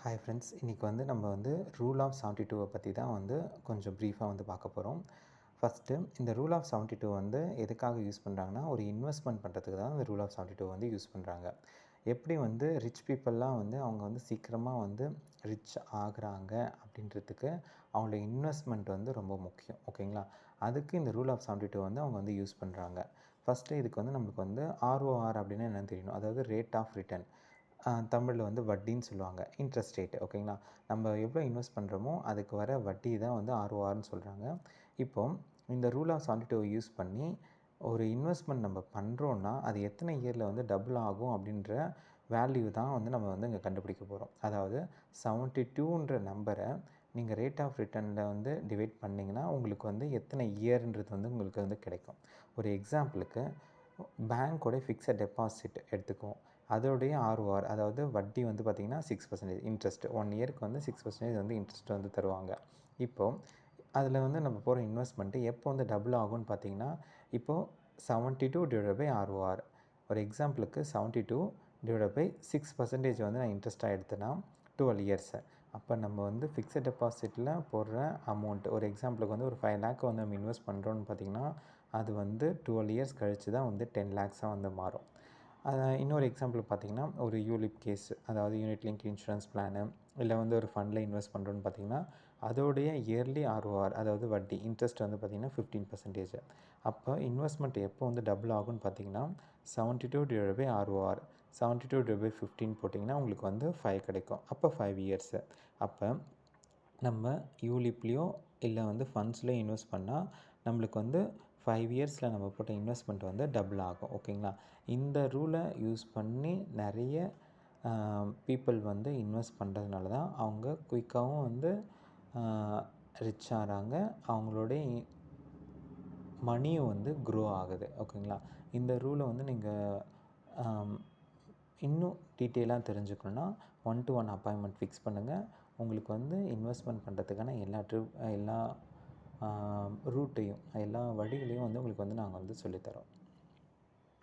Hi friends, இன்றைக்கி நம்ம rule of 72 பற்றி தான் கொஞ்சம் ப்ரீஃபாக பார்க்க போகிறோம். ஃபஸ்ட்டு இந்த ரூல் ஆஃப் 72 எதுக்காக யூஸ் பண்ணுறாங்கன்னா, ஒரு இன்வெஸ்ட்மெண்ட் பண்ணுறதுக்கு தான் இந்த ரூல் ஆஃப் 72 யூஸ் பண்ணுறாங்க. எப்படி ரிச் பீப்புளெலாம் அவங்க சீக்கிரமாக ரிச் ஆகுறாங்க அப்படின்றதுக்கு அவங்களோட இன்வெஸ்ட்மெண்ட் ரொம்ப முக்கியம். ஓகேங்களா? அதுக்கு இந்த ரூல் ஆஃப் 72 அவங்க யூஸ் பண்ணுறாங்க. ஃபஸ்ட்டு இதுக்கு நம்மளுக்கு ஆர்ஓஆர் அப்படின்னா என்னென்னு தெரியணும். அதாவது ரேட் ஆஃப் ரிட்டர்ன். தமிழில் வட்டின்னு சொல்லுவாங்க. Interest rate. ஓகேங்களா? நம்ம எவ்வளோ இன்வெஸ்ட் பண்ணுறோமோ அதுக்கு வர வட்டி தான் ஆர்ஓஆர்னு சொல்கிறாங்க. இப்போது இந்த ரூல் ஆஃப் 72 யூஸ் பண்ணி ஒரு இன்வெஸ்ட்மெண்ட் நம்ம பண்ணுறோன்னா அது எத்தனை இயரில் டபுள் ஆகும் அப்படின்ற வேல்யூ தான் நம்ம இங்கே கண்டுபிடிக்க போகிறோம். அதாவது 72ன்ற நம்பரை நீங்கள் ரேட் ஆஃப் ரிட்டர்னில் டிவைட் பண்ணிங்கன்னா உங்களுக்கு எத்தனை இயர்ன்றது உங்களுக்கு கிடைக்கும். ஒரு எக்ஸாம்பிளுக்கு பேங்க்கோட ஃபிக்ஸட் டெபாசிட் எடுத்துக்குவோம். அதோடைய ஆர்ஓஆர், அதாவது வட்டி பார்த்திங்கன்னா 6% இன்ட்ரெஸ்ட். 1 இயருக்கு 6% இன்ட்ரெஸ்ட் தருவாங்க. இப்போது அதில் நம்ம போகிற இன்வெஸ்ட்மெண்ட்டு எப்போ டபுள் ஆகும்னு பார்த்திங்கன்னா, இப்போது 72 டிவைடட் பை ஆர்ஓஆர். ஒரு எக்ஸாம்பிளுக்கு 72 டிவைடட் பை 6% நான் இன்ட்ரெஸ்ட்டாக எடுத்தேன்னா 12 இயர்ஸு. அப்போ நம்ம ஃபிக்ஸட் டெபாசிட்டில் போடுற அமௌண்ட், ஒரு எக்ஸாம்பிளுக்கு ஒரு 5 லேக் நம்ம இன்வெஸ்ட் பண்ணுறோன்னு பார்த்திங்கன்னா, அது 12 இயர்ஸ் கழித்து தான் 10 லேக்ஸாக மாறும். இன்னொரு எக்ஸாம்பிள் பார்த்திங்கன்னா, ஒரு யூலிப் கேஸ், அதாவது யூனிட் லிங்க் இன்சூரன்ஸ் பிளானு, இல்லை ஒரு ஃபண்டில் இன்வெஸ்ட் பண்ணுறோன்னு பார்த்திங்கன்னா, அதோடைய இயர்லி ஆர்ஓஆர், அதாவது வட்டி இன்ட்ரெஸ்ட் பார்த்திங்கன்னா 15%. அப்போ இன்வெஸ்ட்மெண்ட் எப்போ டபுள் ஆகும்னு பார்த்திங்கன்னா 72 divided by ROR, 72 divide by 15 போட்டிங்கன்னா உங்களுக்கு 5 கிடைக்கும். அப்போ 5 இயர்ஸு. அப்போ நம்ம யூலிப்லேயோ இல்லை ஃபண்ட்ஸ்லேயோ இன்வெஸ்ட் பண்ணால் நம்மளுக்கு 5 இயர்ஸில் நம்ம போட்ட இன்வெஸ்ட்மெண்ட் டபுள் ஆகும். ஓகேங்களா? இந்த ரூலை யூஸ் பண்ணி நிறைய பீப்புள் இன்வெஸ்ட் பண்ணுறதுனால தான் அவங்க குயிக்காகவும் ரிச் ஆகிறாங்க. அவங்களுடைய மணியும் க்ரோ ஆகுது. ஓகேங்களா? இந்த ரூலை நீங்கள் இன்னும் டீட்டெயிலாக தெரிஞ்சுக்கணுன்னா 1-to-1 அப்பாயின்மெண்ட் ஃபிக்ஸ் பண்ணுங்கள். உங்களுக்கு இன்வெஸ்ட்மெண்ட் பண்ணுறதுக்கான எல்லா ரூட்டையும், எல்லா வழிகளையும் உங்களுக்கு நாங்கள் சொல்லித்தரோம்.